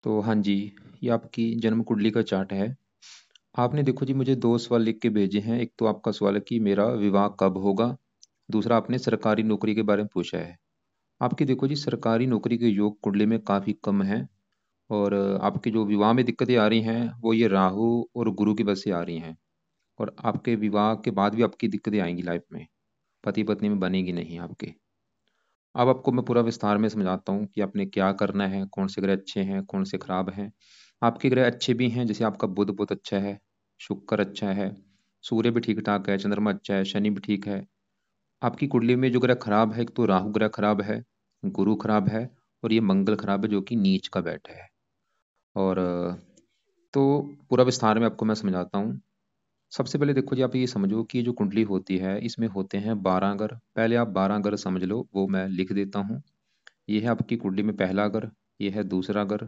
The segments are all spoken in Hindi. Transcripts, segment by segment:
तो हाँ जी, ये आपकी जन्म कुंडली का चार्ट है। आपने देखो जी मुझे 2 सवाल लिख के भेजे हैं। एक तो आपका सवाल है कि मेरा विवाह कब होगा? दूसरा आपने सरकारी नौकरी के बारे में पूछा है। आपकी देखो जी सरकारी नौकरी के योग कुंडली में काफ़ी कम हैं और आपकी जो विवाह में दिक्कतें आ रही हैं, वो ये राहु और गुरु की वजह से आ रही हैं और आपके विवाह के बाद भी आपकी दिक्कतें आएँगी लाइफ में, पति-पत्नी में बनेगी नहीं आपके। अब आपको मैं पूरा विस्तार में समझाता हूँ कि आपने क्या करना है, कौन से ग्रह अच्छे हैं, कौन से खराब हैं। आपके ग्रह अच्छे भी हैं, जैसे आपका बुध बहुत अच्छा है, शुक्र अच्छा है, सूर्य भी ठीक-ठाक है, चंद्रमा अच्छा है, शनि भी ठीक है। आपकी कुंडली में जो ग्रह खराब है, एक तो राहु ग्रह खराब है, गुरु खराब है और ये मंगल खराब है जो कि नीच का बैठा है। और तो पूरा विस्तार में आपको मैं समझाता हूँ। सबसे पहले देखो जी आप ये समझो कि ये जो कुंडली होती है, इसमें होते हैं 12 ग्रह। पहले आप 12 ग्रह समझ लो, वो मैं लिख देता हूँ। ये है आपकी कुंडली में पहला घर, ये है दूसरा घर,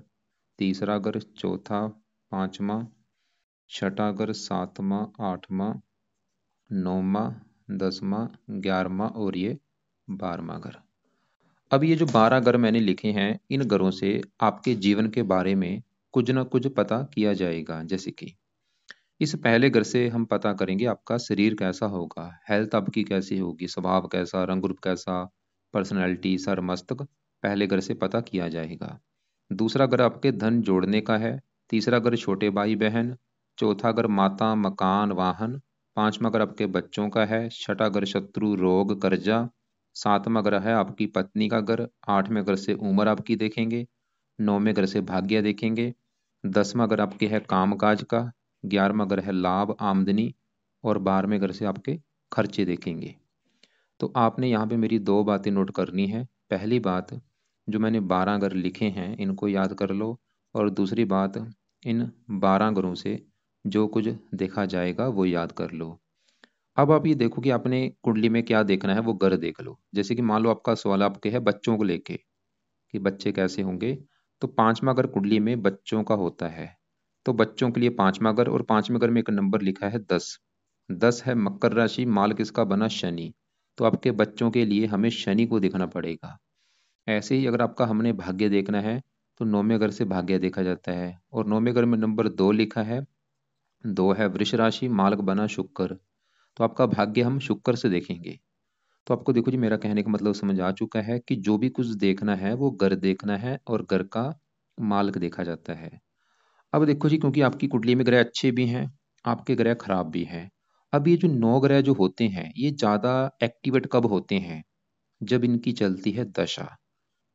तीसरा घर, चौथा, पांचवा, छठा घर, सातवां, आठवां, नौवां, दसवां, 11वां और ये 12वां घर। अब ये जो 12 घर मैंने लिखे हैं, इन घरों से आपके जीवन के बारे में कुछ ना कुछ पता किया जाएगा। जैसे कि इस पहले घर से हम पता करेंगे आपका शरीर कैसा होगा, हेल्थ आपकी कैसी होगी, स्वभाव कैसा, रंग रूप कैसा, पर्सनैलिटी, सर मस्तक पहले घर से पता किया जाएगा। दूसरा घर आपके धन जोड़ने का है, तीसरा घर छोटे भाई बहन, चौथा घर माता, मकान, वाहन, पांचवा घर आपके बच्चों का है, छठा घर शत्रु, रोग, कर्जा, सातवां घर है आपकी पत्नी का घर, आठवें घर से उम्र आपकी देखेंगे, नौवें घर से भाग्य देखेंगे, 10वां घर आपके है कामकाज का, 11वां घर है लाभ, आमदनी और 12वें घर से आपके खर्चे देखेंगे। तो आपने यहाँ पे मेरी 2 बातें नोट करनी है। पहली बात, जो मैंने 12 घर लिखे हैं इनको याद कर लो और दूसरी बात, इन 12 घरों से जो कुछ देखा जाएगा वो याद कर लो। अब आप ये देखो कि आपने कुंडली में क्या देखना है वो घर देख लो। जैसे कि मान लो आपका सवाल आपके है बच्चों को लेके कि बच्चे कैसे होंगे, तो 5वां घर कुंडली में बच्चों का होता है। तो बच्चों के लिए 5वां घर और 5वें घर में एक नंबर लिखा है 10। 10 है मकर राशि, माल किसका बना, शनि। तो आपके बच्चों के लिए हमें शनि को देखना पड़ेगा। ऐसे ही अगर आपका हमने भाग्य देखना है तो 9वें घर से भाग्य देखा जाता है और 9वें घर में नंबर 2 लिखा है। 2 है वृष राशि, मालक बना शुक्र। तो आपका भाग्य हम शुक्र से देखेंगे। तो आपको देखो जी मेरा कहने का मतलब समझ आ चुका है कि जो भी कुछ देखना है वो घर देखना है और घर का मालिक देखा जाता है। अब देखो जी क्योंकि आपकी कुंडली में ग्रह अच्छे भी हैं, आपके ग्रह खराब भी हैं। अब ये जो 9 ग्रह जो होते हैं ये ज़्यादा एक्टिवेट कब होते हैं? जब इनकी चलती है दशा।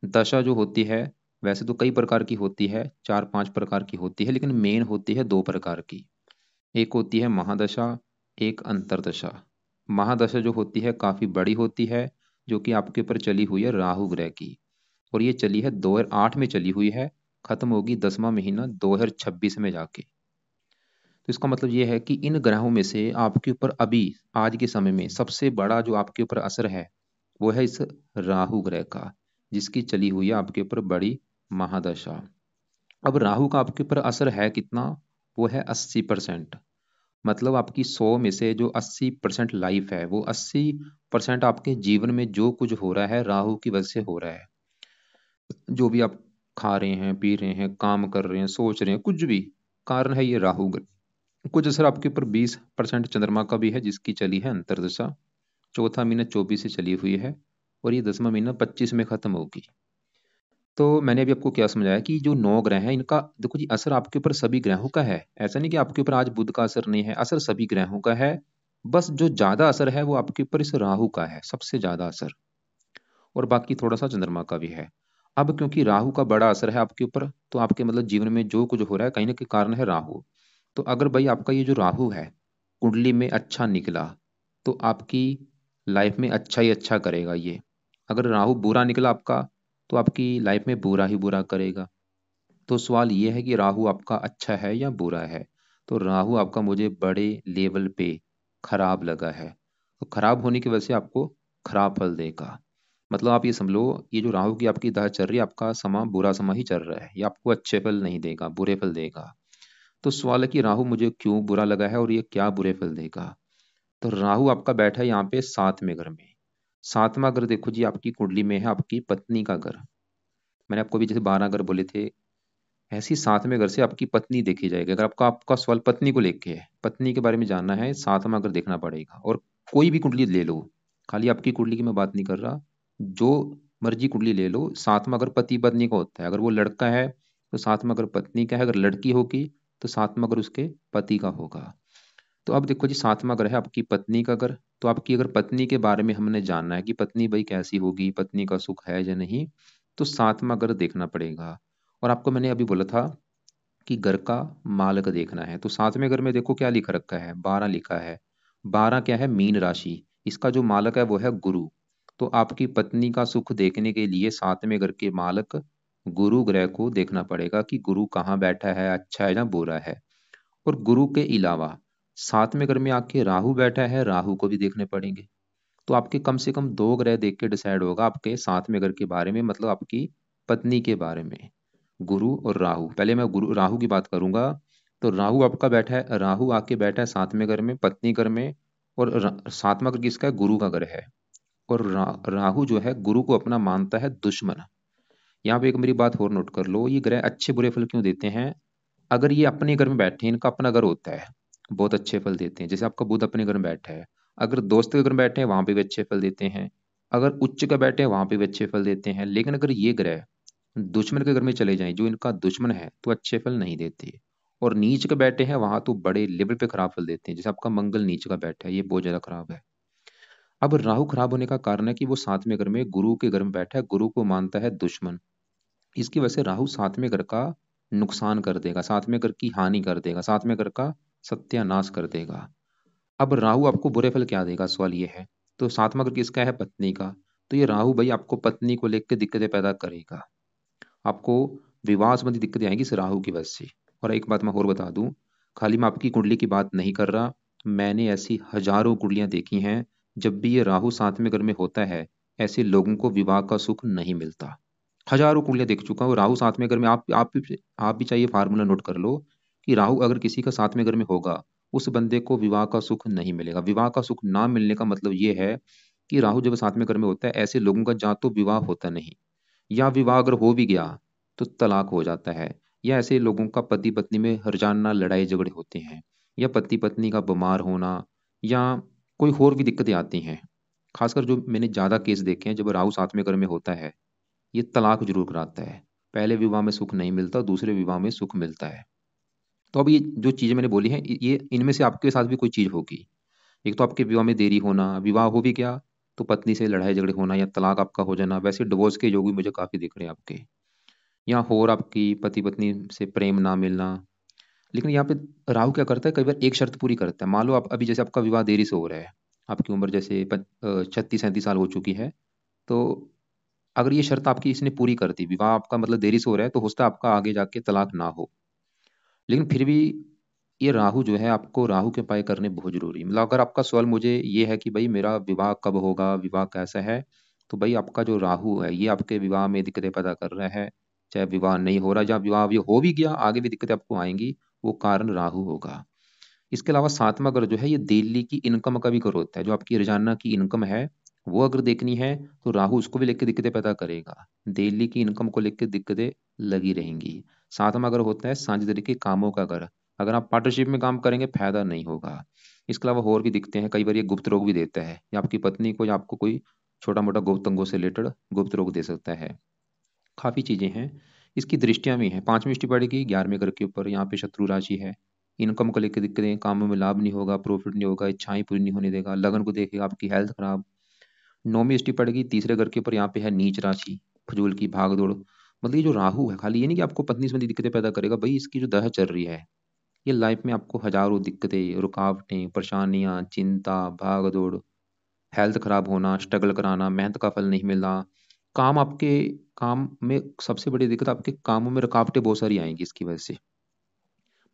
दशा जो होती है, वैसे तो कई प्रकार की होती है, 4-5 प्रकार की होती है, लेकिन मेन होती है 2 प्रकार की। एक होती है महादशा, एक अंतरदशा। महादशा जो होती है काफ़ी बड़ी होती है, जो कि आपके ऊपर चली हुई है राहु ग्रह की और ये चली है 2008 में चली हुई है, खत्म होगी 10वां महीना 2026 में जाके। तो इसका मतलब ये है कि इन ग्रहों में से आपके ऊपर अभी आज के समय में सबसे बड़ा जो आपके ऊपर असर है, वो है इस राहु ग्रह का, जिसकी चली हुई है आपके ऊपर बड़ी महादशा। अब राहु का आपके ऊपर असर है कितना? वो है 80%। मतलब आपकी 100 में से जो 80% लाइफ है, वो 80% आपके जीवन में जो कुछ हो रहा है राहु की वजह से हो रहा है। जो भी आप खा रहे हैं, पी रहे हैं, काम कर रहे हैं, सोच रहे हैं, कुछ भी कारण है ये राहु ग्रह। कुछ असर आपके ऊपर 20% चंद्रमा का भी है, जिसकी चली है अंतर्दशा। चौथा महीना 24 से चली हुई है और ये 10वां महीना 25 में खत्म होगी। तो मैंने अभी आपको क्या समझाया कि जो 9 ग्रह हैं इनका देखो जी असर आपके ऊपर सभी ग्रहों का है। ऐसा नहीं कि आपके ऊपर आज बुध का असर नहीं है, असर सभी ग्रहों का है। बस जो ज़्यादा असर है वो आपके ऊपर इस राहु का है, सबसे ज़्यादा असर, और बाकी थोड़ा-सा चंद्रमा का भी है। अब क्योंकि राहु का बड़ा असर है आपके ऊपर, तो आपके मतलब जीवन में जो कुछ हो रहा है कहीं न कहीं कारण है राहु। तो अगर भाई आपका ये जो राहु है, कुंडली में अच्छा निकला, तो आपकी लाइफ में अच्छा ही अच्छा करेगा ये। अगर राहु बुरा निकला आपका, तो आपकी लाइफ में बुरा ही बुरा करेगा। तो सवाल ये है कि राहु आपका अच्छा है या बुरा है? तो राहु आपका मुझे बड़े लेवल पे खराब लगा है। तो खराब होने की वजह से आपको खराब फल देगा। मतलब आप ये समझ लो, ये जो राहु की आपकी दशा चल रही है, आपका समा बुरा समा ही चल रहा है। ये आपको अच्छे फल नहीं देगा, बुरे फल देगा। तो सवाल है कि राहु मुझे क्यों बुरा लगा है और ये क्या बुरे फल देगा? तो राहु आपका बैठा है यहाँ पे 7वें घर में। 7वां घर देखो जी आपकी कुंडली में है आपकी पत्नी का घर। मैंने आपको भी जैसे 12 घर बोले थे, ऐसी 7वें घर से आपकी पत्नी देखी जाएगी। अगर आपका आपका सवाल पत्नी को लेके है, पत्नी के बारे में जानना है, 7वां घर देखना पड़ेगा। और कोई भी कुंडली ले लो, खाली आपकी कुंडली की मैं बात नहीं कर रहा, जो मर्जी कुंडली ले लो, 7वां घर पति पत्नी का होता है। अगर वो लड़का है तो 7वां घर पत्नी का है, अगर लड़की होगी तो 7वां घर उसके पति का होगा। तो अब देखो जी, 7वां घर है आपकी पत्नी का घर। तो आपकी अगर पत्नी के बारे में हमने जानना है कि पत्नी भाई कैसी होगी, पत्नी का सुख है या नहीं, तो 7वां घर देखना पड़ेगा। और आपको मैंने अभी बोला था कि घर का मालक देखना है। तो 7वें घर में देखो क्या लिखा रखा है, 12 लिखा है। 12 क्या है, मीन राशि। इसका जो मालक है वो है गुरु। तो आपकी पत्नी का सुख देखने के लिए 7वें घर के मालक गुरु ग्रह को देखना पड़ेगा कि गुरु कहाँ बैठा है, अच्छा है या बुरा है। और गुरु के अलावा 7वें घर में आके राहु बैठा है, राहु को भी देखने पड़ेंगे। तो आपके कम से कम 2 ग्रह देख के डिसाइड होगा आपके 7वें घर के बारे में, मतलब आपकी पत्नी के बारे में। गुरु और राहु, पहले मैं गुरु राहु की बात करूंगा। तो राहु आपका बैठा है, राहु आके बैठा है 7वें घर में, पत्नी घर में। और 7वां घर किसका है, गुरु का घर है। और राहु जो है गुरु को अपना मानता है दुश्मन। यहाँ पे एक मेरी बात और नोट कर लो, ये ग्रह अच्छे बुरे फल क्यों देते हैं। अगर ये अपने घर में बैठे हैं, इनका अपना घर होता है, बहुत अच्छे फल देते हैं। जैसे आपका बुध अपने घर में बैठा है, अगर दोस्त के घर में बैठे हैं वहां पे भी अच्छे फल देते हैं। अगर उच्च का बैठे हैं वहां पे भी अच्छे फल देते हैं। लेकिन अगर ये ग्रह दुश्मन के घर में चले जाएं, जो इनका दुश्मन है, तो अच्छे फल नहीं देते। और नीच के बैठे हैं वहां तो बड़े लेवल पे खराब फल देते हैं। जैसे आपका मंगल नीच का बैठा है, ये बहुत ज्यादा खराब है। अब राहु खराब होने का कारण है कि वो 7वें घर में गुरु के घर में बैठा है, गुरु को मानता है दुश्मन। इसकी वजह से राहु 7वें घर का नुकसान कर देगा, 7वें घर की हानि कर देगा, 7वें घर का सत्यानाश कर देगा। अब राहु आपको बुरे फल क्या देगा, सवाल ये है। तो 7वां घर किसका है, पत्नी का। तो ये राहु भाई आपको पत्नी को लेकर दिक्कतें पैदा करेगा। आपको विवाह संबंधी दिक्कतें आएंगी इस राहु की वजह से। और एक बात मैं और बता दूं, खाली मैं आपकी कुंडली की बात नहीं कर रहा, मैंने ऐसी हजारों कुंडलियां देखी हैं। जब भी ये राहु 7वें घर में होता है, ऐसे लोगों को विवाह का सुख नहीं मिलता। हजारों कुंडलियां देख चुका हूँ। राहु 7वें घर में, आप भी चाहिए फार्मूला नोट कर लो कि राहु अगर किसी का 7वें घर में होगा, उस बंदे को विवाह का सुख नहीं मिलेगा। विवाह का सुख ना मिलने का मतलब ये है कि राहु जब 7वें घर में होता है, ऐसे लोगों का या तो विवाह होता नहीं, या विवाह अगर हो भी गया तो तलाक हो जाता है। या ऐसे लोगों का पति पत्नी में हरजाना लड़ाई झगड़े होते हैं, या पति पत्नी का बीमार होना, या कोई और भी दिक्कतें आती हैं। खासकर जो मैंने ज्यादा केस देखे हैं, जब राहु 7वें घर में होता है, ये तलाक जरूर कराता है। पहले विवाह में सुख नहीं मिलता, दूसरे विवाह में सुख मिलता है। तो अब ये जो चीजें मैंने बोली हैं, ये इनमें से आपके साथ भी कोई चीज होगी। एक तो आपके विवाह में देरी होना, विवाह हो भी गया तो पत्नी से लड़ाई झगड़े होना या तलाक आपका हो जाना। वैसे डिवोर्स के योग भी मुझे काफी दिख रहे हैं आपके। या और आपकी पति पत्नी से प्रेम ना मिलना। लेकिन यहाँ पे राहु क्या करता है, कई बार एक शर्त पूरी करता है। मान लो आप अभी, जैसे आपका विवाह देरी से हो रहा है, आपकी उम्र जैसे 36-37 साल हो चुकी है। तो अगर ये शर्त आपकी इसने पूरी कर दी, विवाह आपका मतलब देरी से हो रहा है, तो हो सकता है आपका आगे जाके तलाक ना हो। लेकिन फिर भी ये राहु जो है, आपको राहु के उपाय करने बहुत जरूरी है। मतलब अगर आपका सवाल मुझे ये है कि भाई मेरा विवाह कब होगा, विवाह कैसा है, तो भाई आपका जो राहु है ये आपके विवाह में दिक्कतें पैदा कर रहा है। चाहे विवाह नहीं हो रहा, या विवाह ये हो भी गया, आगे भी दिक्कतें आपको आएंगी, वो कारण राहु होगा। इसके अलावा 7वां घर जो है, ये डेली की इनकम का भी घर होता है। जो आपकी रोजाना की इनकम है, वो अगर देखनी है, तो राहु उसको भी लेकर दिक्कतें पैदा करेगा। डेली की इनकम को लेकर दिक्कतें लगी रहेंगी। 7वां घर होता है साझेदारी के कामों का घर। अगर आप पार्टनरशिप में काम करेंगे, फायदा नहीं होगा। इसके अलावा और भी दिखते हैं, कई बार ये गुप्त रोग भी देता है, या आपकी पत्नी को या आपको कोई छोटा मोटा गुप्त अंगों से रिलेटेड गुप्त रोग दे सकता है। काफी चीजें हैं। इसकी दृष्टियां भी हैं। 5वीं दृष्टि पड़ेगी 11वें घर के ऊपर, यहाँ पे शत्रु राशि है। इनकम को लेकर दिक्कतें, कामों में लाभ नहीं होगा, प्रॉफिट नहीं होगा, इच्छाएं पूरी नहीं होने देगा, लगन को देखेगा, आपकी हेल्थ खराब। 9वीं दृष्टि पड़ेगी तीसरे घर के ऊपर, यहाँ पे है नीच राशि, फजूल की भाग दौड़। मतलब ये जो राहु है, खाली ये नहीं कि आपको पत्नी संबंधी दिक्कतें पैदा करेगा, भाई इसकी जो दशा चल रही है, ये लाइफ में आपको हजारों दिक्कतें, रुकावटें, परेशानियां, चिंता, भाग दौड़, हेल्थ खराब होना, स्ट्रगल कराना, मेहनत का फल नहीं मिलना। काम आपके, काम में सबसे बड़ी दिक्कत, आपके कामों में रुकावटें बहुत सारी आएंगी इसकी वजह से।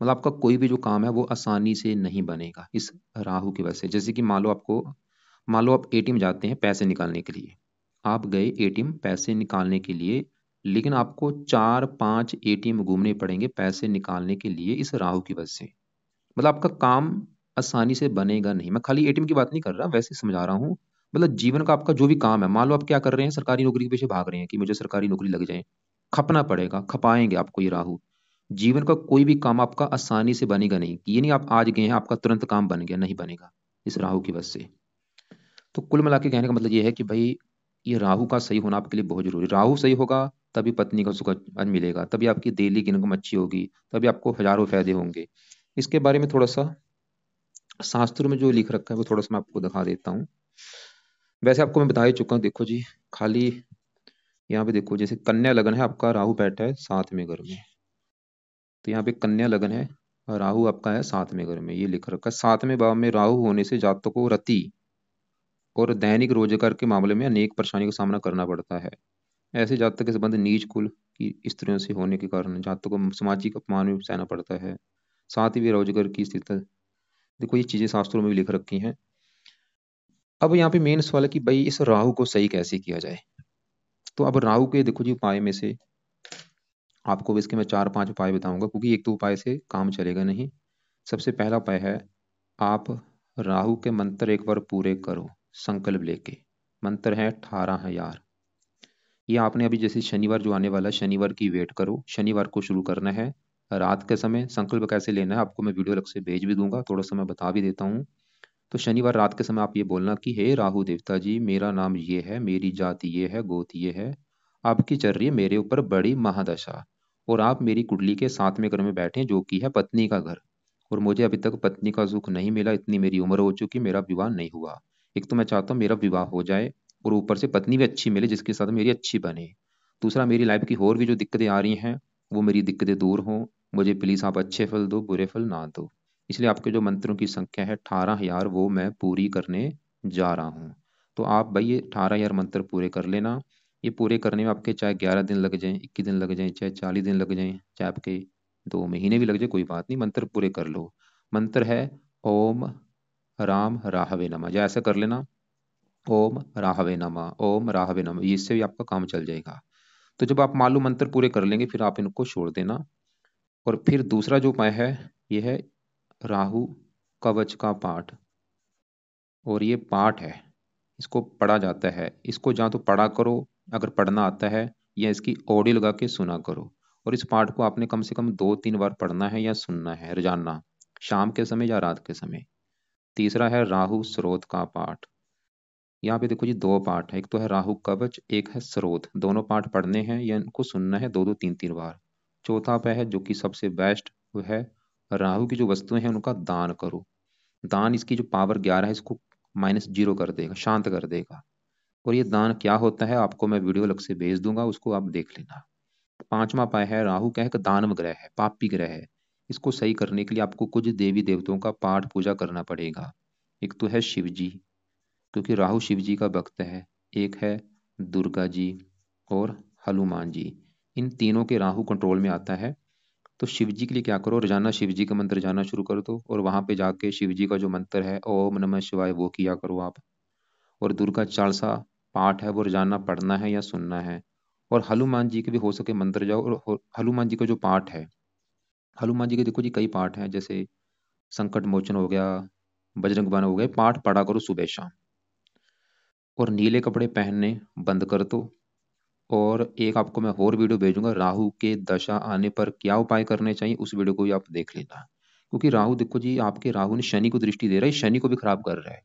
मतलब आपका कोई भी जो काम है वो आसानी से नहीं बनेगा इस राहु की वजह से। जैसे कि मान लो आप एटीएम जाते हैं पैसे निकालने के लिए। आप गए एटीएम पैसे निकालने के लिए, लेकिन आपको 4-5 एटीएम घूमने पड़ेंगे पैसे निकालने के लिए, इस राहु की वजह से। मतलब आपका काम आसानी से बनेगा नहीं। मैं खाली एटीएम की बात नहीं कर रहा, वैसे समझा रहा हूँ। मतलब जीवन का आपका जो भी काम है, मान लो आप क्या कर रहे हैं, सरकारी नौकरी के पीछे भाग रहे हैं कि मुझे सरकारी नौकरी लग जाए, खपना पड़ेगा, खपाएंगे आपको ये राहु। जीवन का कोई भी काम आपका आसानी से बनेगा नहीं। ये नहीं आप आज गए हैं आपका तुरंत काम बन गया, नहीं बनेगा इस राहु की वजह से। तो कुल मिला के कहने का मतलब ये है कि भाई ये राहु का सही होना आपके लिए बहुत जरूरी। राहु सही होगा तभी पत्नी का सुख आज मिलेगा, तभी आपकी डेली की इनकम अच्छी होगी, तभी आपको हजारों फायदे होंगे। इसके बारे में थोड़ा सा शास्त्र में जो लिख रखा है वो थोड़ा सा मैं आपको दिखा देता हूँ। वैसे आपको मैं बता ही चुका हूँ, देखो जी, खाली यहाँ पे देखो, जैसे कन्या लगन है आपका, राहु बैठा है 7वें घर में। तो यहाँ पे कन्या लगन है और राहु आपका है 7वें घर में, ये लिख रखा है। 7वें भाव में राहु होने से जातकों को रति और दैनिक रोजगार के मामले में अनेक परेशानियों का सामना करना पड़ता है। ऐसे जातक के संबंध नीच कुल की स्त्रियों से होने के कारण जातकों को सामाजिक अपमान भी सहना पड़ता है। साथ ही वे रोजगार की स्थिति, देखो ये चीजें शास्त्रों में भी लिख रखी हैं। अब यहाँ पे मेन सवाल है कि भाई इस राहु को सही कैसे किया जाए। तो अब राहु के देखो जी उपाय में से आपको इसके मैं 4-5 उपाय बताऊंगा, क्योंकि एक तो उपाय से काम चलेगा नहीं। सबसे पहला उपाय है, आप राहु के मंत्र एक बार पूरे करो संकल्प लेके। मंत्र है 18,000। ये आपने अभी जैसे शनिवार जो आने वाला है, शनिवार की वेट करो, शनिवार को शुरू करना है। रात के समय संकल्प कैसे लेना है आपको मैं वीडियो अलग से भेज भी दूंगा, थोड़ा सा मैं बता भी देता हूँ। तो शनिवार रात के समय आप ये बोलना कि हे राहु देवता जी, मेरा नाम ये है, मेरी जाति ये है, गोत्र ये है, आपकी चल रही है मेरे ऊपर बड़ी महादशा, और आप मेरी कुंडली के 7वें घर में बैठे जो कि है पत्नी का घर, और मुझे अभी तक पत्नी का सुख नहीं मिला, इतनी मेरी उम्र हो चुकी, मेरा विवाह नहीं हुआ। एक तो मैं चाहता हूँ मेरा विवाह हो जाए और ऊपर से पत्नी भी अच्छी मिले जिसके साथ मेरी अच्छी बने। दूसरा, मेरी लाइफ की और भी जो दिक्कतें आ रही हैं वो मेरी दिक्कतें दूर हों। मुझे प्लीज़ आप अच्छे फल दो, बुरे फल ना दो। इसलिए आपके जो मंत्रों की संख्या है 18,000, वो मैं पूरी करने जा रहा हूँ। तो आप भाई ये 18,000 मंत्र पूरे कर लेना। ये पूरे करने में आपके चाहे 11 दिन लग जाएं, 21 दिन लग जाएं, चाहे 40 दिन लग जाएं, चाहे आपके 2 महीने भी लग जाए, कोई बात नहीं, मंत्र पूरे कर लो। मंत्र है ओम राम राहवे नमः, या ऐसा कर लेना, ओम राहवे नमः, ओम राहवे नमः, इससे भी आपका काम चल जाएगा। तो जब आप मालूम मंत्र पूरे कर लेंगे फिर आप इनको छोड़ देना। और फिर दूसरा जो उपाय है ये है राहु कवच का पाठ। और ये पाठ है, इसको पढ़ा जाता है, इसको जहाँ तो पढ़ा करो अगर पढ़ना आता है, या इसकी ऑडियो लगा के सुना करो। और इस पाठ को आपने कम से कम 2-3 बार पढ़ना है या सुनना है रोजाना, शाम के समय या रात के समय। तीसरा है राहु स्रोत का पाठ। यहाँ पे देखो जी 2 पाठ है, एक तो है राहु कवच, एक है स्रोत, दोनों पाठ पढ़ने हैं या इनको सुनना है 2-2 3-3 बार। चौथा उपाय है जो कि सबसे बेस्ट, वो है राहु की जो वस्तुएं हैं उनका दान करो। दान इसकी जो पावर 11 है इसको -0 कर देगा, शांत कर देगा। और ये दान क्या होता है आपको मैं वीडियो अलग से भेज दूंगा, उसको आप देख लेना। पांचवा उपाय है, राहु क्या है कि दानव ग्रह है, पापी ग्रह है। इसको सही करने के लिए आपको कुछ देवी देवताओं का पाठ पूजा करना पड़ेगा। एक तो है शिव जी, क्योंकि राहु शिव जी का भक्त है। एक है दुर्गा जी और हनुमान जी। इन तीनों के राहु कंट्रोल में आता है। तो शिव जी के लिए क्या करो, रोजाना शिव जी का मंत्र जाना शुरू कर दो, और वहां पे जाके शिव जी का जो मंत्र है ओम नमः शिवाय वो किया करो आप। और दुर्गा चालीसा पाठ है वो रोजाना पढ़ना है या सुनना है। और हनुमान जी के भी हो सके मंत्र जाओ, और हनुमान जी का जो पाठ है, हनुमान जी के देखो जी कई पाठ हैं, जैसे संकट मोचन हो गया, बजरंग बाण हो गए, पाठ पढ़ा करो सुबह शाम। और नीले कपड़े पहनने बंद कर दो। और एक आपको मैं और वीडियो भेजूंगा, राहु के दशा आने पर क्या उपाय करने चाहिए, उस वीडियो को भी आप देख लेना। क्योंकि राहु देखो जी, आपके राहु ने शनि को दृष्टि दे रहा है, शनि को भी खराब कर रहा है।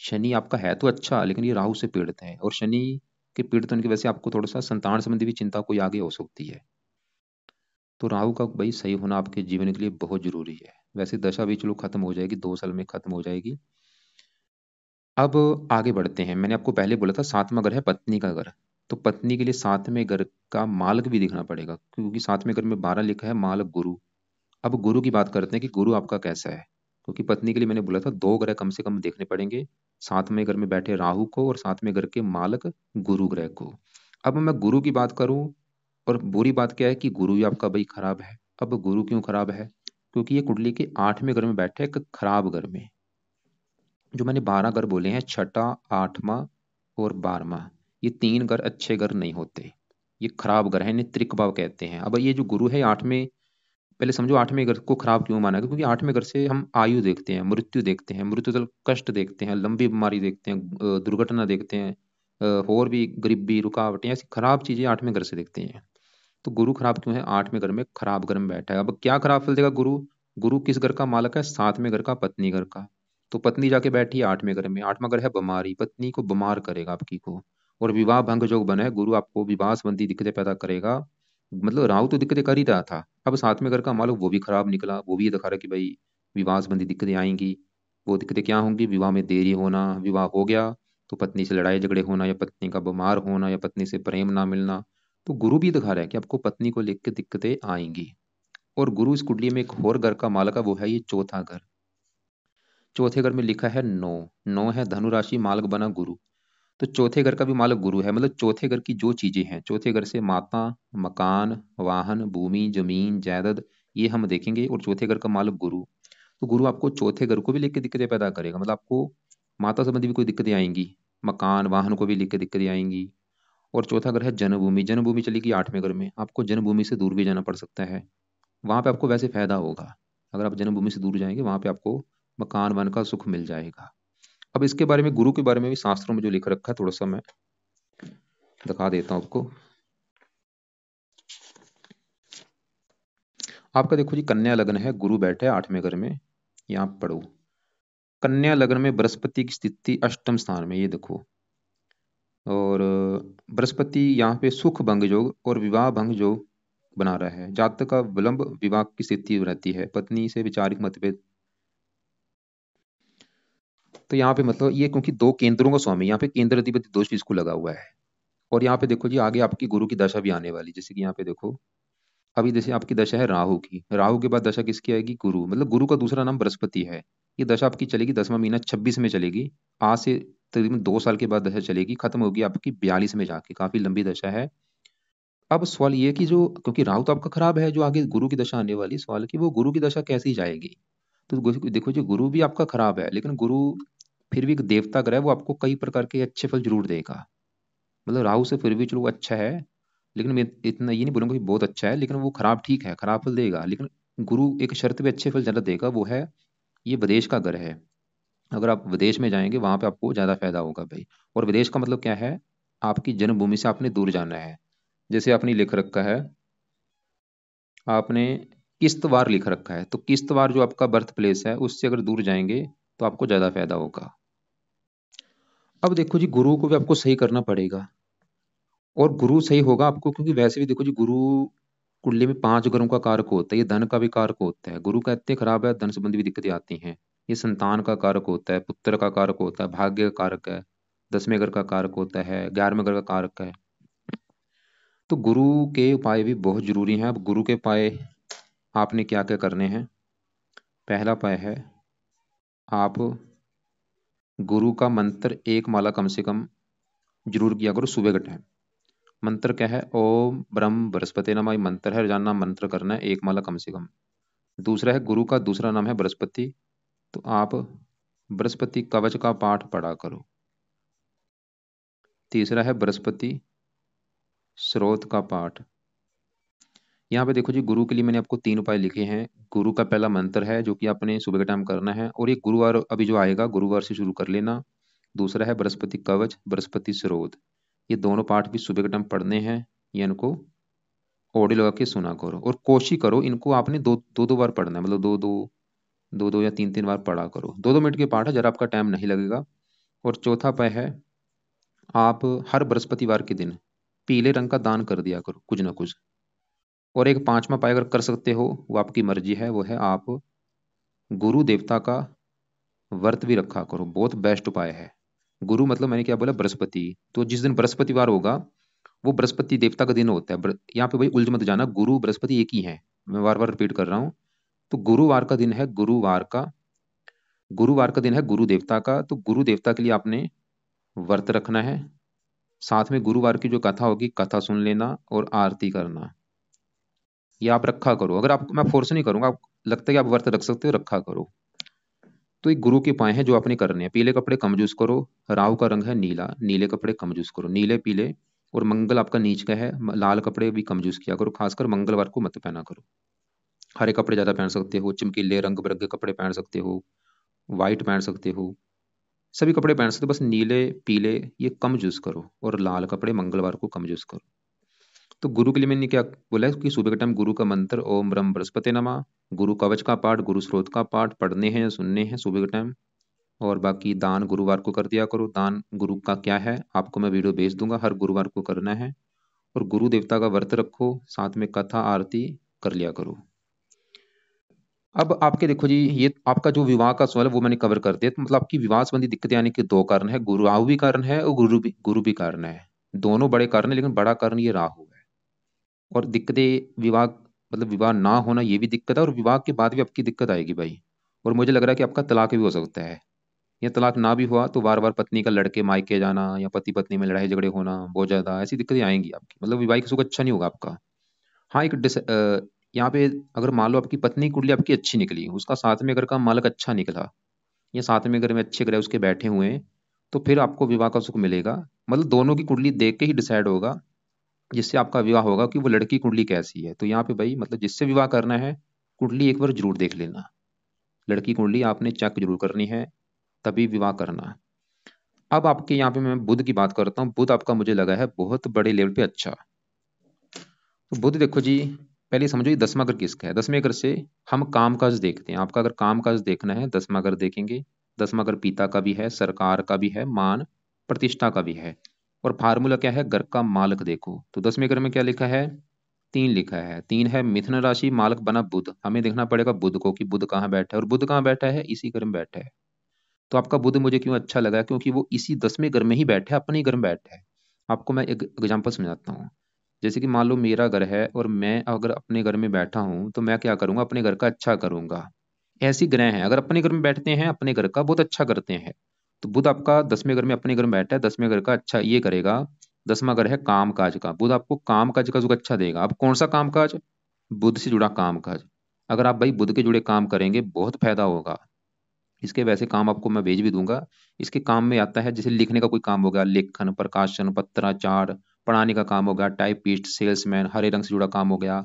शनि आपका है तो अच्छा, लेकिन ये राहु से पीड़ित है, और शनि के पीड़ित होने की वजह से आपको थोड़ा सा संतान संबंधी भी चिंता कोई आगे हो सकती है। तो राहु का भाई सही होना आपके जीवन के लिए बहुत जरूरी है। वैसे दशा भी चलो खत्म हो जाएगी, 2 साल में खत्म हो जाएगी। अब आगे बढ़ते हैं। मैंने आपको पहले बोला था 7वां घर है पत्नी का घर। तो पत्नी के लिए 7वें घर का मालक भी दिखना पड़ेगा, क्योंकि 7वें घर में 12 लिखा है, मालक गुरु। अब गुरु की बात करते हैं कि गुरु आपका कैसा है। क्योंकि पत्नी के लिए मैंने बोला था 2 ग्रह कम से कम देखने पड़ेंगे, 7वें घर में बैठे राहु को और 7वें घर के मालक गुरु ग्रह को। अब मैं गुरु की बात करूं, और बुरी बात क्या है कि गुरु ही आपका भाई खराब है। अब गुरु क्यों खराब है, क्योंकि ये कुंडली के 8वें घर में बैठे एक खराब घर में। जो मैंने 12 घर बोले हैं, छठा, 8वां और 12वां, ये 3 घर अच्छे घर नहीं होते, ये खराब घर है, इन्हें त्रिक भाव कहते हैं। अब ये जो गुरु है 8वें, पहले समझो 8वें घर को खराब क्यों माना गया, क्योंकि 8वें घर से हम आयु देखते हैं, मृत्यु देखते हैं, मृत्यु तक कष्ट देखते हैं, लंबी बीमारी देखते हैं, दुर्घटना देखते हैं, और भी गरीबी रुकावटें, ऐसी खराब चीजें 8वें घर से देखते हैं। तो गुरु खराब क्यों है? 8वें घर में खराब घर में बैठा है। अब क्या खराब फल देगा गुरु? गुरु किस घर का मालक है? 7वें घर का, पत्नी घर का। तो पत्नी जाके बैठी है 8वें घर में। 8वां घर है बीमारी, पत्नी को बीमार करेगा आपकी को। और विवाह भंग योग बना है, गुरु आपको विवाह संबंधी दिक्कतें पैदा करेगा। मतलब राहु तो दिक्कतें कर ही रहा था, अब 7वें घर का मालक वो भी खराब निकला, वो भी ये दिखा रहा है कि भाई विवाह संबंधी दिक्कतें आएंगी। वो दिक्कतें क्या होंगी? विवाह में देरी होना, विवाह हो गया तो पत्नी से लड़ाई झगड़े होना, या पत्नी का बीमार होना, या पत्नी से प्रेम ना मिलना। तो गुरु भी दिखा रहा है कि आपको पत्नी को लेकर दिक्कतें आएंगी। और गुरु इस कुंडली में एक और घर का मालक है, वो है ये चौथा घर। चौथे घर में लिखा है 9। 9 है धनु राशि, मालक बना गुरु। तो चौथे घर का भी मालक गुरु है। मतलब चौथे घर की जो चीजें हैं, चौथे घर से माता, मकान, वाहन, भूमि, जमीन, जायदाद, ये हम देखेंगे। और चौथे घर का मालक गुरु। तो गुरु आपको चौथे घर को भी लेकर दिक्कतें पैदा करेगा। मतलब आपको माता संबंधी भी कोई दिक्कतें आएंगी, मकान वाहन को भी लेकर दिक्कतें आएंगी। और चौथा घर है जन्मभूमि। जन्मभूमि चलेगी 8वें घर में, आपको जन्मभूमि से दूर भी जाना पड़ सकता है। वहां पे आपको वैसे फायदा होगा, अगर आप जन्मभूमि से दूर जाएंगे वहां पे आपको मकान वन का सुख मिल जाएगा। अब इसके बारे में, गुरु के बारे में भी शास्त्रों में जो लिख रखा है, थोड़ा सा मैं दिखा देता हूँ आपको। आपका देखो जी, कन्या लग्न है, गुरु बैठे 8वें घर में। यहाँ पढ़ो, कन्या लग्न में बृहस्पति की स्थिति अष्टम स्थान में, ये देखो। और बृहस्पति यहाँ पे सुख भंग योग और विवाह भंग योग बना रहा है। जातक का विलंब विवाह की स्थिति रहती है, पत्नी से वैचारिक मतभेद। तो यहाँ पे मतलब ये, क्योंकि दो केंद्रों का स्वामी, यहाँ पे केंद्र अधिपति दोष इसको लगा हुआ है। और यहाँ पे देखो जी, आगे आपकी गुरु की दशा भी आने वाली, जैसे कि यहाँ पे देखो, अभी जैसे आपकी दशा है राहु की, राहु के बाद दशा किसकी आएगी? गुरु। मतलब गुरु का दूसरा नाम बृहस्पति है। ये दशा आपकी चलेगी 10वां महीना 26 में चलेगी। आज से तकरीबन 2 साल के बाद दशा चलेगी, खत्म होगी आपकी 42 में जाके, काफी लंबी दशा है। अब सवाल ये है कि जो, क्योंकि राहु तो आपका खराब है, जो आगे गुरु की दशा आने वाली, सवाल है कि वो गुरु की दशा कैसी जाएगी। तो देखो जो गुरु भी आपका खराब है, लेकिन गुरु फिर भी एक देवता ग्रह है, वो आपको कई प्रकार के अच्छे फल जरूर देगा। मतलब राहु से फिर भी चलो अच्छा है, लेकिन मैं इतना ये नहीं बोलूंगा कि बहुत अच्छा है, लेकिन वो खराब ठीक है, खराब फल देगा। लेकिन गुरु एक शर्त पे अच्छे फल ज्यादा देगा, वो है ये विदेश का घर है। अगर आप विदेश में जाएंगे वहां पे आपको ज्यादा फायदा होगा भाई। और विदेश का मतलब क्या है? आपकी जन्मभूमि से आपने दूर जाना है। जैसे आपने लिख रखा है, आपने किश्तवाड़ लिख रखा है, तो किश्तवाड़ जो आपका बर्थ प्लेस है उससे अगर दूर जाएंगे तो आपको ज्यादा फायदा होगा। अब देखो जी, गुरु को भी आपको सही करना पड़ेगा। और गुरु सही होगा आपको, क्योंकि वैसे भी देखो जी, गुरु कुंडली में 5 ग्रहों का कारक होता है, ये धन का भी कारक होता है। गुरु कहते खराब है, धन संबंधी भी दिक्कतें आती हैं। ये संतान का कारक होता है, पुत्र का कारक होता है, भाग्य का कारक है, 10वें घर का कारक होता है, 11वें घर का कारक है। तो गुरु के उपाय भी बहुत जरूरी हैं। अब गुरु के उपाय आपने क्या क्या करने हैं? पहला उपाय है, आप गुरु का मंत्र एक माला कम से कम जरूर किया करो सुबह के टाइम। मंत्र क्या है? ओम ब्रह्म बृहस्पति नमः, ये मंत्र है, रोजाना मंत्र करना है, एक माला कम से कम। दूसरा है, गुरु का दूसरा नाम है बृहस्पति, तो आप बृहस्पति कवच का पाठ पढ़ा करो। तीसरा है बृहस्पति स्रोत का पाठ। यहाँ पे देखो जी, गुरु के लिए मैंने आपको 3 उपाय लिखे हैं। गुरु का पहला मंत्र है जो कि आपने सुबह के टाइम करना है, और ये गुरुवार अभी जो आएगा गुरुवार से शुरू कर लेना। दूसरा है बृहस्पति कवच, बृहस्पति स्रोत, ये दोनों पाठ भी सुबह के टाइम पढ़ने हैं। ये इनको ऑडियो लगा के सुना करो, और कोशिश करो इनको आपने दो दो दो बार पढ़ना है। मतलब दो दो या 3 3 बार पढ़ा करो। 2 2 मिनट के पाठ है, जरा आपका टाइम नहीं लगेगा। और चौथा उपाय है, आप हर बृहस्पतिवार के दिन पीले रंग का दान कर दिया करो, कुछ ना कुछ। और एक 5वां उपाय अगर कर सकते हो, वो आपकी मर्जी है, वो है आप गुरु देवता का व्रत भी रखा करो। बहुत बेस्ट उपाय है। गुरु मतलब मैंने क्या बोला? बृहस्पति। तो जिस दिन बृहस्पतिवार होगा वो बृहस्पति देवता का दिन होता है। यहाँ पे भाई उलझ मत जाना, गुरु बृहस्पति एक ही है, मैं बार बार रिपीट कर रहा हूँ। तो गुरुवार का दिन है, गुरुवार का दिन है गुरु देवता का। तो गुरु देवता के लिए आपने व्रत रखना है। साथ में गुरुवार की जो कथा होगी, कथा सुन लेना और आरती करना, ये आप रखा करो। अगर आप, मैं फोर्स नहीं करूंगा, आप लगता है कि आप व्रत रख सकते हो, रखा करो। तो एक गुरु के उपाय हैं जो आपने करने हैं। पीले कपड़े कम यूज करो, राहु का रंग है नीला, नीले कपड़े कम यूज करो, नीले पीले। और मंगल आपका नीच का है, लाल कपड़े भी कम यूज किया करो, खासकर मंगलवार को मत पहना करो। हरे कपड़े ज्यादा पहन सकते हो, चमकीले रंग बिरंगे कपड़े पहन सकते हो, व्हाइट पहन सकते हो, सभी कपड़े पहन सकते हो, बस नीले पीले ये कम यूज करो, और लाल कपड़े मंगलवार को कम यूज करो। तो गुरु के लिए मैंने क्या बोला है कि सुबह के टाइम गुरु का मंत्र ओम ब्रह्म बृहस्पति नमः, गुरु कवच का पाठ, गुरु स्रोत का पाठ पढ़ने हैं या सुनने हैं सुबह के टाइम। और बाकी दान गुरुवार को कर दिया करो। दान गुरु का क्या है आपको मैं वीडियो भेज दूंगा, हर गुरुवार को करना है। और गुरु देवता का व्रत रखो, साथ में कथा आरती कर लिया करो। अब आपके देखो जी, ये आपका जो विवाह का सवाल है वो मैंने कवर कर दिया। तो मतलब आपकी विवाह संबंधी दिक्कतें आने के दो कारण है, गुरु राहु भी कारण है और गुरु भी कारण है। दोनों बड़े कारण है, लेकिन बड़ा कारण ये राहु है। और दिक्कतें विवाह मतलब विवाह ना होना ये भी दिक्कत है, और विवाह के बाद भी आपकी दिक्कत आएगी भाई। और मुझे लग रहा है कि आपका तलाक भी हो सकता है। या तलाक ना भी हुआ तो बार बार पत्नी का लड़के मायके जाना या पति पत्नी में लड़ाई झगड़े होना, बहुत ज्यादा ऐसी दिक्कतें आएंगी आपकी, मतलब वैवाहिक सुख अच्छा नहीं होगा आपका। हाँ यहाँ पे अगर मान लो आपकी पत्नी की कुंडली आपकी अच्छी निकली, उसका साथ में अगर का मालक अच्छा निकला, या साथ में अगर में अच्छे ग्रह उसके बैठे हुए हैं, तो फिर आपको विवाह का सुख मिलेगा। मतलब दोनों की कुंडली देख के ही डिसाइड होगा जिससे आपका विवाह होगा कि वो लड़की कुंडली कैसी है। तो यहाँ पे भाई मतलब जिससे विवाह करना है, कुंडली एक बार जरूर देख लेना। लड़की कुंडली आपने चेक जरूर करनी है, तभी विवाह करना। अब आपके यहाँ पे मैं बुध की बात करता हूँ। बुध आपका मुझे लगा है बहुत बड़े लेवल पे अच्छा। तो बुध देखो जी, पहले समझो ये दसवां घर किसका है। दसवें घर से हम काम काज देखते हैं। आपका अगर काम काज देखना है, दसवां घर देखेंगे। दसवां घर पिता का भी है, सरकार का भी है, मान प्रतिष्ठा का भी है। और फार्मूला क्या है, घर का मालक देखो। तो दसवें घर में क्या लिखा है, तीन लिखा है। तीन है मिथुन राशि, मालक बना बुध। हमें देखना पड़ेगा बुध को कि बुध कहाँ बैठा है, और बुध कहाँ बैठा है, इसी घर में बैठा है। तो आपका बुध मुझे क्यों अच्छा लगा, क्योंकि वो इसी दसवें घर में ही बैठा है, अपने ही घर में बैठा है। आपको मैं एक एग्जांपल समझाता हूँ। जैसे कि मान लो मेरा घर है और मैं अगर अपने घर में बैठा हूँ, तो मैं क्या करूंगा, अपने घर का अच्छा करूंगा। ऐसी ग्रह हैं, अगर अपने घर में बैठते हैं अपने घर का बहुत अच्छा करते हैं। तो बुध आपका दसवें घर में अपने घर में बैठा है, दसवें घर का अच्छा ये करेगा। दसवां घर है काम काज का, बुध आपको काम काज का जो अच्छा देगा। अब कौन सा काम काज, बुध से जुड़ा काम काज। अगर आप भाई बुध के जुड़े काम करेंगे बहुत फायदा होगा। इसके वैसे काम आपको मैं भेज भी दूंगा। इसके काम में आता है जैसे लिखने का कोई काम हो गया, लेखन, प्रकाशन, पत्राचार। पढ़ाने का काम हो गया, टाइपिस्ट, सेल्समैन, हरे रंग से जुड़ा काम हो गया,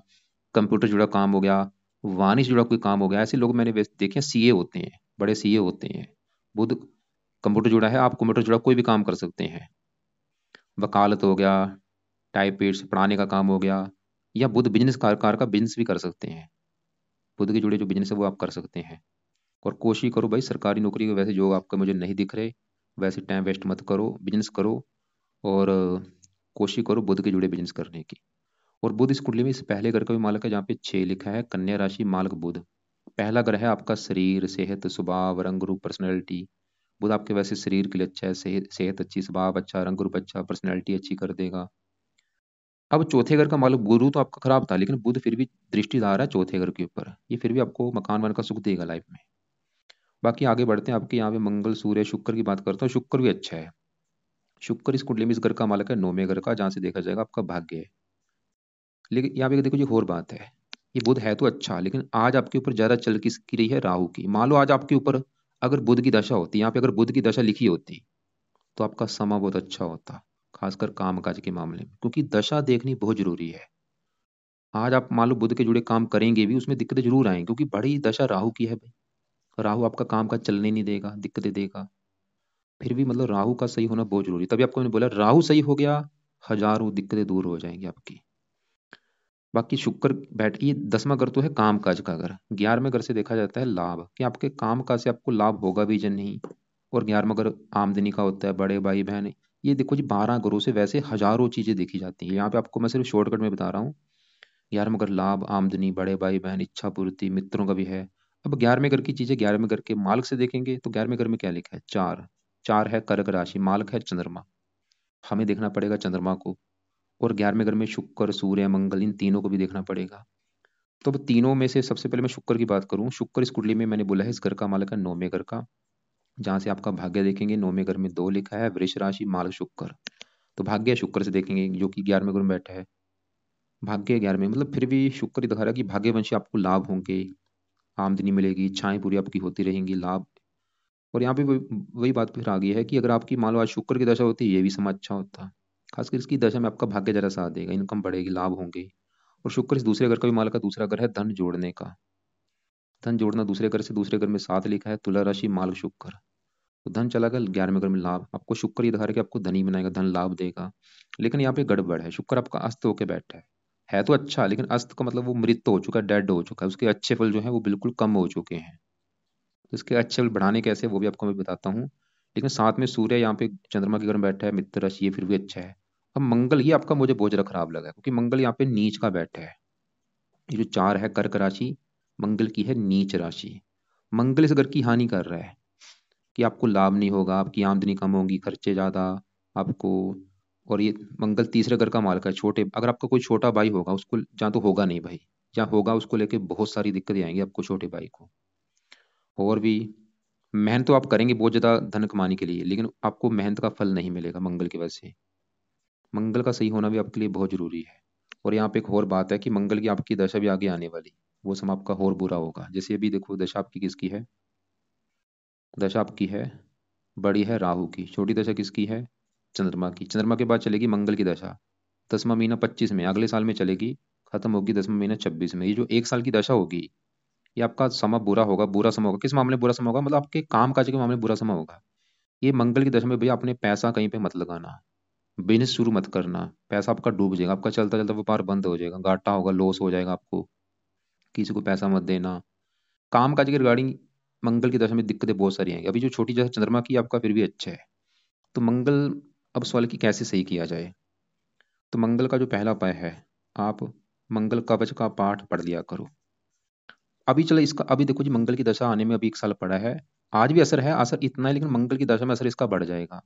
कंप्यूटर से जुड़ा काम हो गया, वाणी से जुड़ा कोई काम हो गया। ऐसे लोग मैंने देखे सीए होते हैं, बड़े सीए होते हैं। बुध कंप्यूटर जुड़ा है, आप कंप्यूटर जुड़ा कोई भी काम कर सकते हैं। वकालत हो गया, टाइपिस्ट, पढ़ाने का काम हो गया। या बुध बिजनेस कार का बिजनेस भी कर सकते हैं। बुध के जुड़े जो बिजनेस है वो आप कर सकते हैं। और कोशिश करो भाई सरकारी नौकरी के वैसे जॉब आपका मुझे नहीं दिख रहे, वैसे टाइम वेस्ट मत करो, बिजनेस करो। और कोशिश करो बुध के जुड़े बिजनेस करने की। और बुध इस कुंडली में इस पहले घर का भी मालक है, जहाँ पे 6 लिखा है, कन्या राशि मालक बुध। पहला ग्रह है आपका शरीर, सेहत, स्वभाव, रंग रूप, पर्सनैलिटी। बुध आपके वैसे शरीर के लिए अच्छा है, सेहत अच्छी, स्वभाव अच्छा, रंग रूप अच्छा, पर्सनैलिटी अच्छी कर देगा। अब चौथे घर का मालक गुरु तो आपका खराब था, लेकिन बुध फिर भी दृष्टि ला रहा है चौथे घर के ऊपर, ये फिर भी आपको मकान वन का सुख देगा लाइफ में। बाकी आगे बढ़ते हैं। आपके यहाँ पे मंगल, सूर्य, शुक्र की बात करता हूँ। शुक्र भी अच्छा है। शुक्र इस कुंडली में इस घर का मालक है, नौवें घर का, जहाँ से देखा जाएगा आपका भाग्य है। लेकिन यहाँ पे देखो जी और बात है, ये बुध है तो अच्छा, लेकिन आज आपके ऊपर ज्यादा चल किसकी रही है, राहु की। मान लो आज आपके ऊपर अगर बुध की दशा होती, यहाँ पे अगर बुध की दशा लिखी होती, तो आपका समा बहुत अच्छा होता, खासकर कामकाज के मामले में, क्योंकि दशा देखनी बहुत जरूरी है। आज आप मान लो बुध के जुड़े काम करेंगे भी, उसमें दिक्कतें जरूर आएंगी, क्योंकि बड़ी दशा राहु की है भाई। राहु आपका काम का चलने नहीं देगा, दिक्कतें देगा। फिर भी मतलब राहु का सही होना बहुत जरूरी, तभी आपको मैंने बोला राहु सही हो गया, हजारों दिक्कतें दूर हो जाएंगी आपकी। बाकी शुक्र बैठ, ये दसवां घर तो है काम काज का घर। 11वें घर से देखा जाता है लाभ, कि आपके काम काज से आपको लाभ होगा भी या नहीं। और 11वां घर आमदनी का होता है, बड़े भाई बहन। ये देखो जी 12 घरों से वैसे हजारों चीजें देखी जाती हैं, यहाँ पे आपको मैं सिर्फ शॉर्टकट में बता रहा हूँ। 11वां घर लाभ, आमदनी, बड़े भाई बहन, इच्छा पूर्ति, मित्रों का भी है। अब 11वें घर की चीजें 11वें घर के मालक से देखेंगे, तो 11वें घर में क्या लिखा है, चार। चार है कर्क राशि, मालक है चंद्रमा। हमें देखना पड़ेगा चंद्रमा को। और 11वें घर में शुक्र, सूर्य, मंगल, इन तीनों को भी देखना पड़ेगा। तो अब तीनों में से सबसे पहले मैं शुक्र की बात करूं। शुक्र इस कुंडली में मैंने बोला है इस घर का मालक है नौवें घर का, जहां से आपका भाग्य देखेंगे नौवें घर में 2 लिखा है, वृष राशि, मालक शुक्र। तो भाग्य शुक्र से देखेंगे, जो कि 11वें घर में बैठा है। भाग्य 11वें, मतलब फिर भी शुक्र ही दिखा रहा है कि भाग्यवंशी आपको लाभ होंगे, आमदनी मिलेगी, इच्छाएं पूरी आपकी होती रहेंगी, लाभ। और यहाँ पे वही बात फिर आ गई है कि अगर आपकी मान लो आज शुक्र की दशा होती, ये भी समय अच्छा होता। खासकर इसकी दशा में आपका भाग्य जरा साथ देगा, इनकम बढ़ेगी, लाभ होंगे। और शुक्र इस दूसरे घर का भी मालक का दूसरा घर है धन जोड़ने का। धन जोड़ना दूसरे घर से दूसरे घर में साथ लिखा है, तुला राशि, माल शुक्र। तो धन चला गया 11वें घर में लाभ, आपको शुक्र ये दिखा रहा है कि आपको धनी बनाएगा, धन लाभ देगा। लेकिन यहाँ पे गड़बड़ है, शुक्र आपका अस्त होके बैठा है तो अच्छा, लेकिन अस्त का मतलब वो मृत हो चुका है, डेड हो चुका है, उसके अच्छे फल जो है वो बिल्कुल कम हो चुके हैं। तो इसके अच्छे फल बढ़ाने कैसे वो भी आपको मैं बताता हूँ। लेकिन साथ में सूर्य यहाँ पे चंद्रमा के घर में बैठा है, मित्र राशि, ये फिर भी अच्छा है। अब मंगल, ये आपका मुझे बहुत ज्यादा खराब लगा क्योंकि मंगल यहाँ पे नीच का बैठा है। ये जो 4 है कर्क राशि, मंगल की है नीच राशि। मंगल इस घर की हानि कर रहा है कि आपको लाभ नहीं होगा, आपकी आमदनी कम होगी, खर्चे ज्यादा आपको। और ये मंगल तीसरे घर का मालिक है, छोटे, अगर आपका कोई छोटा भाई होगा उसको, जहाँ तो होगा नहीं भाई, जहाँ होगा उसको लेके बहुत सारी दिक्कतें आएंगी आपको, छोटे भाई को। और भी मेहनत तो आप करेंगे बहुत ज्यादा धन कमाने के लिए, लेकिन आपको मेहनत का फल नहीं मिलेगा मंगल की वजह से। मंगल का सही होना भी आपके लिए बहुत जरूरी है। और यहाँ पे एक और बात है कि मंगल की आपकी दशा भी आगे आने वाली, वो समय आपका और बुरा होगा। जैसे अभी देखो दशा आपकी किसकी है, दशा आपकी है बड़ी है राहु की, छोटी दशा किसकी है, चंद्रमा की। चंद्रमा के बाद चलेगी मंगल की दशा, 10वां महीना 25 में, अगले साल में चलेगी, खत्म होगी 10वां महीना 26 में। ये जो 1 साल की दशा होगी, ये आपका समय बुरा होगा। बुरा समय होगा किस मामले में बुरा समय होगा, मतलब आपके काम काज के मामले में बुरा समय होगा। ये मंगल की दशा में भैया अपने पैसा कहीं पे मत लगाना, बिजनेस शुरू मत करना, पैसा आपका डूब जाएगा, आपका चलता चलता व्यापार बंद हो जाएगा, घाटा होगा, लॉस हो जाएगा आपको। किसी को पैसा मत देना। काम काज के रिगार्डिंग मंगल की दशा में दिक्कतें बहुत सारी आएंगी। अभी जो छोटी दशा चंद्रमा की आपका फिर भी अच्छा है। तो मंगल, अब सवाल की कैसे सही किया जाए। तो मंगल का जो पहला उपाय है, आप मंगल कवच का पाठ पढ़ लिया करो। अभी चलो इसका, अभी देखो जी मंगल की दशा आने में अभी 1 साल पड़ा है, आज भी असर है, असर इतना है, लेकिन मंगल की दशा में असर इसका बढ़ जाएगा।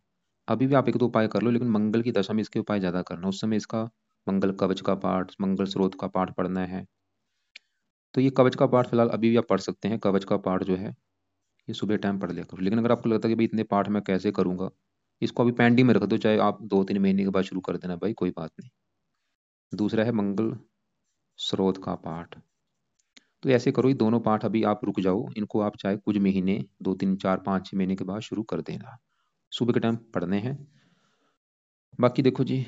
अभी भी आप 1-2 उपाय कर लो, लेकिन मंगल की दशा में इसके उपाय ज्यादा करना, उस समय इसका मंगल कवच का पाठ, मंगल स्रोत का पाठ पढ़ना है। तो ये कवच का पाठ फिलहाल अभी भी आप पढ़ सकते हैं। कवच का पाठ जो है ये सुबह टाइम पढ़ लिया करो। लेकिन अगर आपको लगता है कि भाई इतने पाठ मैं कैसे करूंगा, इसको अभी पेंडिंग में रख दो, चाहे आप 2-3 महीने के बाद शुरू कर देना भाई, कोई बात नहीं। दूसरा है मंगल स्रोत का पाठ। तो ऐसे करो, ये दोनों पाठ अभी आप रुक जाओ, इनको आप चाहे कुछ महीने, 2-3-4-5-6 महीने के बाद शुरू कर देना। सुबह के टाइम पढ़ने हैं। बाकी देखो जी,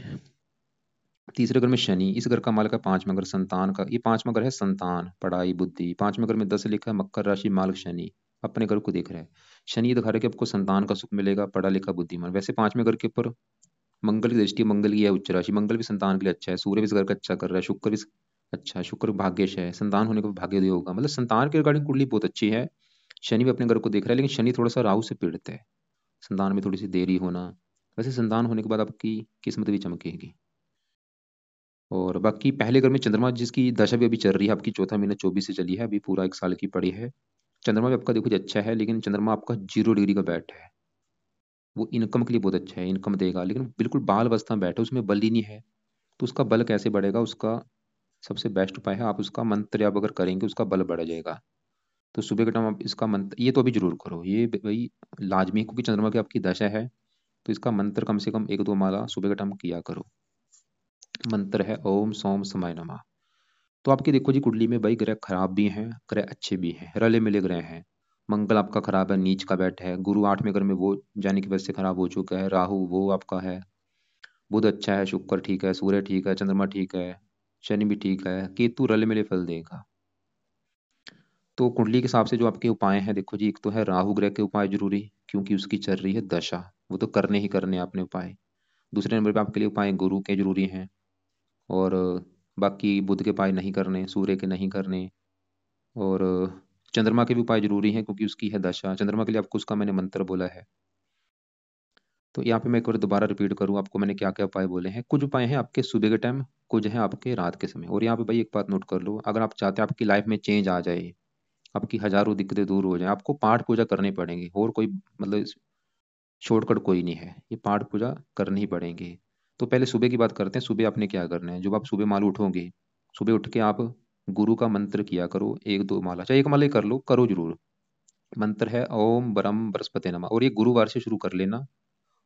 तीसरे घर में शनि, इस घर का मालिक है 5वां घर संतान का, ये 5वां घर है संतान, पढ़ाई, बुद्धि। 5वें घर में 10 लिखा है, मकर राशि, मालिक शनि, अपने घर को देख रहा है। शनि ये दिखा रहा है कि आपको संतान का सुख मिलेगा, पढ़ा लिखा बुद्धिमान। वैसे 5वें घर के ऊपर मंगल की दृष्टि, मंगल की है उच्च राशि, मंगल भी संतान के लिए अच्छा है, सूर्य भी इस घर का अच्छा कर रहा है, शुक्र भी अच्छा है, शुक्र भाग्यश है, संतान होने का भाग्य होगा, मतलब संतान के रिगार्डिंग कुंडली बहुत अच्छी है। शनि भी अपने घर को देख रहा है, लेकिन शनि थोड़ा सा राहु से पीड़ित है, संतान में थोड़ी सी देरी होना। वैसे संतान होने के बाद आपकी किस्मत भी चमकेगी। और बाकी पहले घर में चंद्रमा, जिसकी दशा भी अभी चल रही है आपकी, चौथा महीना 24 से चली है, अभी पूरा 1 साल की पड़ी है। चंद्रमा भी आपका देखो जी अच्छा है, लेकिन चंद्रमा आपका 0 डिग्री का बैठ है, वो इनकम के लिए बहुत अच्छा है, इनकम देगा, लेकिन बिल्कुल बाल अवस्था में बैठा है, उसमें बल ही नहीं है। तो उसका बल कैसे बढ़ेगा, उसका सबसे बेस्ट उपाय है आप उसका मंत्र आप अगर करेंगे उसका बल बढ़ जाएगा। तो सुबह के टाइम आप इसका मंत्र, ये तो अभी जरूर करो, ये भाई लाजमी है, क्योंकि चंद्रमा की आपकी दशा है। तो इसका मंत्र कम से कम 1-2 माला सुबह के टाइम किया करो। मंत्र है ओम सोम समाय नमः। तो आपकी देखो जी कुंडली में भाई ग्रह खराब भी हैं, ग्रह अच्छे भी हैं, रले मिले ग्रह हैं। मंगल आपका खराब है, नीच का बैठ है, गुरु 8वें घर में वो जाने की वजह से खराब हो चुका है, राहु वो आपका है, बुध अच्छा है, शुक्र ठीक है, सूर्य ठीक है, चंद्रमा ठीक है, शनि भी ठीक है, केतु रले मिले फल देगा। तो कुंडली के हिसाब से जो आपके उपाय हैं देखो जी, एक तो है राहु ग्रह के उपाय जरूरी, क्योंकि उसकी चल रही है दशा, वो तो करने ही करने हैं आपने उपाय। दूसरे नंबर पे आपके लिए उपाय गुरु के जरूरी हैं। और बाकी बुध के उपाय नहीं करने, सूर्य के नहीं करने। और चंद्रमा के भी उपाय जरूरी हैं, क्योंकि उसकी है दशा, चंद्रमा के लिए आपको उसका मैंने मंत्र बोला है। तो यहाँ पे मैं एक बार दोबारा रिपीट करूँ आपको, मैंने क्या क्या उपाय बोले हैं। कुछ उपाय हैं आपके सुबह के टाइम, कुछ हैं आपके रात के समय। और यहाँ पे भाई एक बात नोट कर लो, अगर आप चाहते हैं आपकी लाइफ में चेंज आ जाए, आपकी हजारों दिक्कतें दूर हो जाए, आपको पाठ पूजा करनी पड़ेंगी, और कोई मतलब शॉर्टकट कोई नहीं है, ये पाठ पूजा करनी ही पड़ेंगे। तो पहले सुबह की बात करते हैं। सुबह आपने क्या करना है, जब आप सुबह मालूम उठोगे, सुबह उठ के आप गुरु का मंत्र किया करो, 1-2 माला, चाहे एक माला ही कर लो, करो जरूर। मंत्र है ओम बरम बृहस्पति नमः, और ये गुरुवार से शुरू कर लेना।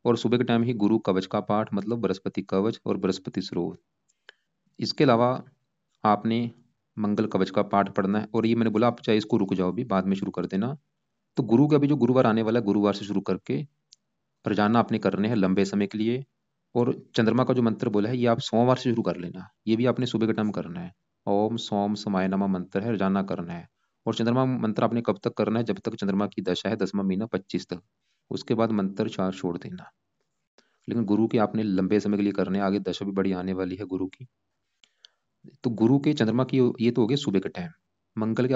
और सुबह के टाइम ही गुरु कवच का पाठ, मतलब बृहस्पति कवच और बृहस्पति स्रोत। इसके अलावा आपने मंगल कवच का पाठ पढ़ना है। और ये मैंने बोला, आप चाहे इसको रुक जाओ, भी बाद में शुरू कर देना। तो गुरु का भी जो गुरुवार आने वाला है, गुरुवार से शुरू करके रोजाना आपने करने हैं लंबे समय के लिए। और चंद्रमा का जो मंत्र बोला है, ये आप सोमवार से शुरू कर लेना, ये भी आपने सुबह के टाइम करना है। ओम सोम समाय नमः मंत्र है, रोजाना करना है। और चंद्रमा मंत्र आपने कब तक करना है, जब तक चंद्रमा की दशा है, 10वां महीना 25 तक। उसके बाद मंत्र चार छोड़ देना। लेकिन गुरु की आपने लंबे समय के लिए करने, आगे दशा भी बड़ी आने वाली है गुरु की। तो गुरु के चंद्रमा की ये तो हो गया सुबह के टाइम। मंगल के